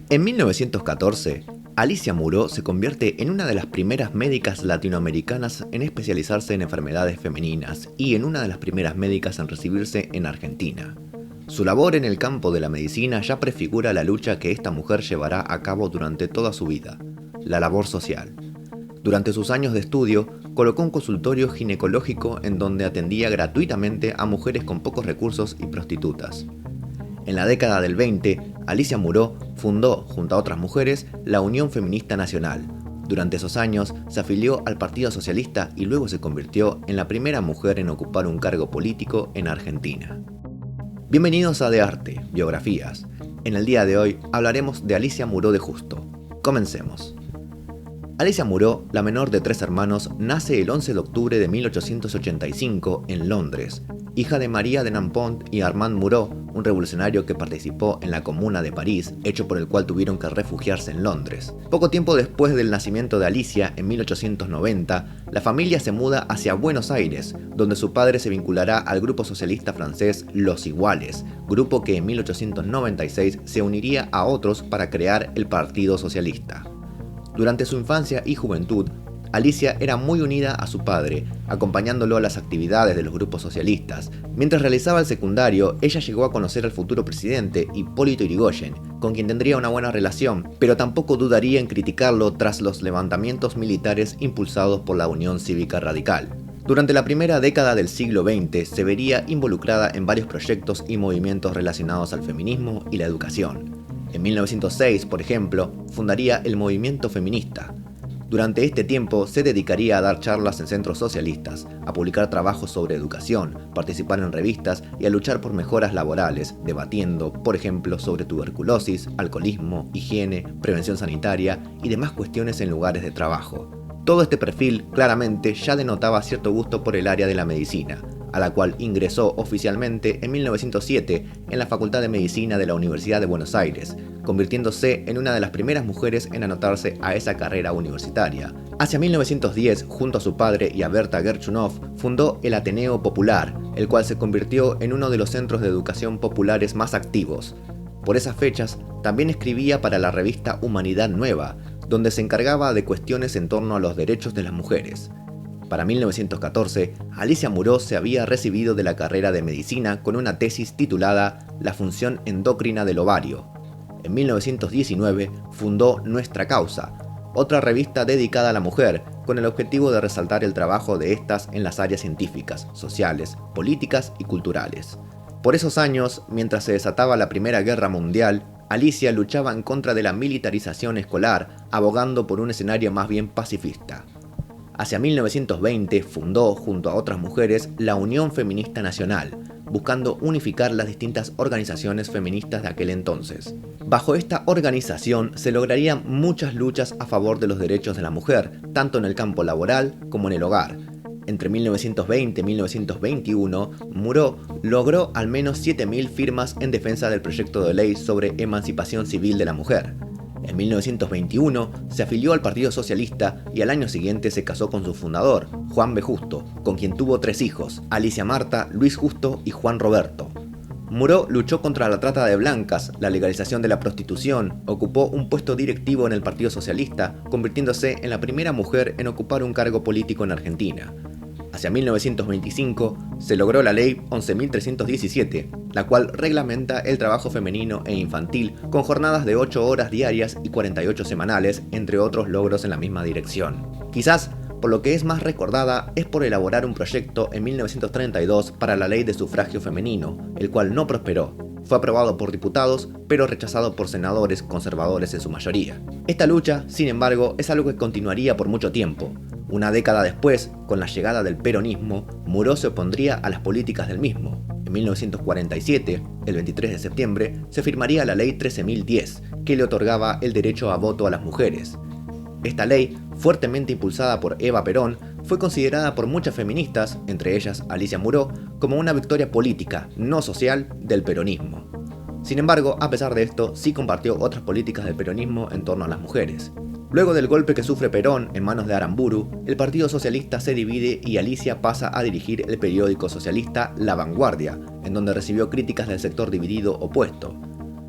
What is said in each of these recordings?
En 1914, Alicia Muró se convierte en una de las primeras médicas latinoamericanas en especializarse en enfermedades femeninas y en una de las primeras médicas en recibirse en Argentina. Su labor en el campo de la medicina ya prefigura la lucha que esta mujer llevará a cabo durante toda su vida, la labor social. Durante sus años de estudio, colocó un consultorio ginecológico en donde atendía gratuitamente a mujeres con pocos recursos y prostitutas. En la década del 20, Alicia Muró fundó, junto a otras mujeres, la Unión Feminista Nacional. Durante esos años se afilió al Partido Socialista y luego se convirtió en la primera mujer en ocupar un cargo político en Argentina. Bienvenidos a De Arte, Biografías. En el día de hoy hablaremos de Alicia Muró de Justo. Comencemos. Alicia Muró, la menor de 3 hermanos, nace el 11 de octubre de 1885 en Londres, hija de María de Nampont y Armand Muró, un revolucionario que participó en la Comuna de París, hecho por el cual tuvieron que refugiarse en Londres. Poco tiempo después del nacimiento de Alicia, en 1890, la familia se muda hacia Buenos Aires, donde su padre se vinculará al grupo socialista francés Los Iguales, grupo que en 1896 se uniría a otros para crear el Partido Socialista. Durante su infancia y juventud, Alicia era muy unida a su padre, acompañándolo a las actividades de los grupos socialistas. Mientras realizaba el secundario, ella llegó a conocer al futuro presidente, Hipólito Yrigoyen, con quien tendría una buena relación, pero tampoco dudaría en criticarlo tras los levantamientos militares impulsados por la Unión Cívica Radical. Durante la primera década del siglo XX se vería involucrada en varios proyectos y movimientos relacionados al feminismo y la educación. En 1906, por ejemplo, fundaría el Movimiento Feminista. Durante este tiempo se dedicaría a dar charlas en centros socialistas, a publicar trabajos sobre educación, participar en revistas y a luchar por mejoras laborales, debatiendo, por ejemplo, sobre tuberculosis, alcoholismo, higiene, prevención sanitaria y demás cuestiones en lugares de trabajo. Todo este perfil claramente ya denotaba cierto gusto por el área de la medicina, a la cual ingresó oficialmente en 1907 en la Facultad de Medicina de la Universidad de Buenos Aires, convirtiéndose en una de las primeras mujeres en anotarse a esa carrera universitaria. Hacia 1910, junto a su padre y a Berta Gerchunov, fundó el Ateneo Popular, el cual se convirtió en uno de los centros de educación populares más activos. Por esas fechas, también escribía para la revista Humanidad Nueva, donde se encargaba de cuestiones en torno a los derechos de las mujeres. Para 1914, Alicia Muró se había recibido de la carrera de medicina con una tesis titulada La función endocrina del ovario. En 1919 fundó Nuestra Causa, otra revista dedicada a la mujer, con el objetivo de resaltar el trabajo de estas en las áreas científicas, sociales, políticas y culturales. Por esos años, mientras se desataba la Primera Guerra Mundial, Alicia luchaba en contra de la militarización escolar, abogando por un escenario más bien pacifista. Hacia 1920 fundó, junto a otras mujeres, la Unión Feminista Nacional, buscando unificar las distintas organizaciones feministas de aquel entonces. Bajo esta organización se lograrían muchas luchas a favor de los derechos de la mujer, tanto en el campo laboral como en el hogar. Entre 1920 y 1921, Muró logró al menos 7.000 firmas en defensa del proyecto de ley sobre emancipación civil de la mujer. En 1921 se afilió al Partido Socialista y al año siguiente se casó con su fundador, Juan B. Justo, con quien tuvo 3 hijos, Alicia Marta, Luis Justo y Juan Roberto. Muró luchó contra la trata de blancas, la legalización de la prostitución, ocupó un puesto directivo en el Partido Socialista, convirtiéndose en la primera mujer en ocupar un cargo político en Argentina. Hacia 1925 se logró la ley 11.317, la cual reglamenta el trabajo femenino e infantil con jornadas de 8 horas diarias y 48 semanales, entre otros logros en la misma dirección. Quizás, por lo que es más recordada, es por elaborar un proyecto en 1932 para la ley de sufragio femenino, el cual no prosperó. Fue aprobado por diputados, pero rechazado por senadores conservadores en su mayoría. Esta lucha, sin embargo, es algo que continuaría por mucho tiempo. Una década después, con la llegada del peronismo, Muró se opondría a las políticas del mismo. En 1947, el 23 de septiembre, se firmaría la Ley 13.010, que le otorgaba el derecho a voto a las mujeres. Esta ley, fuertemente impulsada por Eva Perón, fue considerada por muchas feministas, entre ellas Alicia Muró, como una victoria política, no social, del peronismo. Sin embargo, a pesar de esto, sí compartió otras políticas del peronismo en torno a las mujeres. Luego del golpe que sufre Perón en manos de Aramburu, el Partido Socialista se divide y Alicia pasa a dirigir el periódico socialista La Vanguardia, en donde recibió críticas del sector dividido opuesto.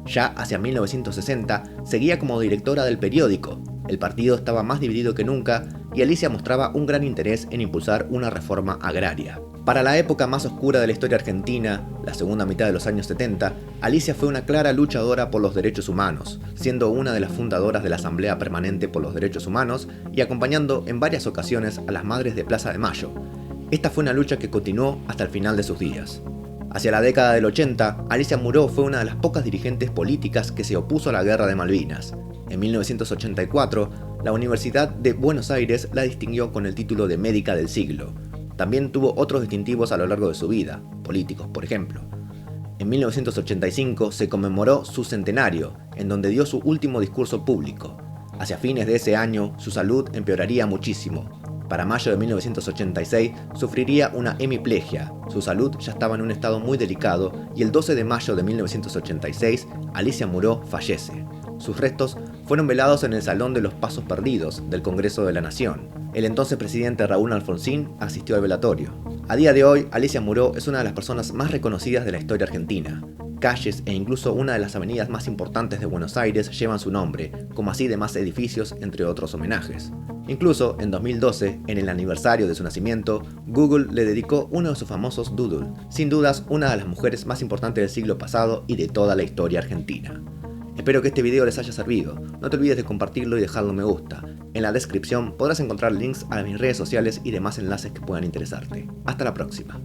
Ya hacia 1960 seguía como directora del periódico. El partido estaba más dividido que nunca y Alicia mostraba un gran interés en impulsar una reforma agraria. Para la época más oscura de la historia argentina, la segunda mitad de los años 70, Alicia fue una clara luchadora por los derechos humanos, siendo una de las fundadoras de la Asamblea Permanente por los Derechos Humanos y acompañando en varias ocasiones a las madres de Plaza de Mayo. Esta fue una lucha que continuó hasta el final de sus días. Hacia la década del 80, Alicia Muró fue una de las pocas dirigentes políticas que se opuso a la Guerra de Malvinas. En 1984, la Universidad de Buenos Aires la distinguió con el título de Médica del Siglo. También tuvo otros distintivos a lo largo de su vida, políticos por ejemplo. En 1985 se conmemoró su centenario, en donde dio su último discurso público. Hacia fines de ese año, su salud empeoraría muchísimo. Para mayo de 1986 sufriría una hemiplegia, su salud ya estaba en un estado muy delicado y el 12 de mayo de 1986 Alicia Muró fallece. Sus restos fueron velados en el Salón de los Pasos Perdidos del Congreso de la Nación. El entonces presidente Raúl Alfonsín asistió al velatorio. A día de hoy, Alicia Muró es una de las personas más reconocidas de la historia argentina. Calles e incluso una de las avenidas más importantes de Buenos Aires llevan su nombre, como así demás edificios, entre otros homenajes. Incluso, en 2012, en el aniversario de su nacimiento, Google le dedicó uno de sus famosos doodle, sin dudas una de las mujeres más importantes del siglo pasado y de toda la historia argentina. Espero que este video les haya servido, no te olvides de compartirlo y dejarlo me gusta. En la descripción podrás encontrar links a mis redes sociales y demás enlaces que puedan interesarte. Hasta la próxima.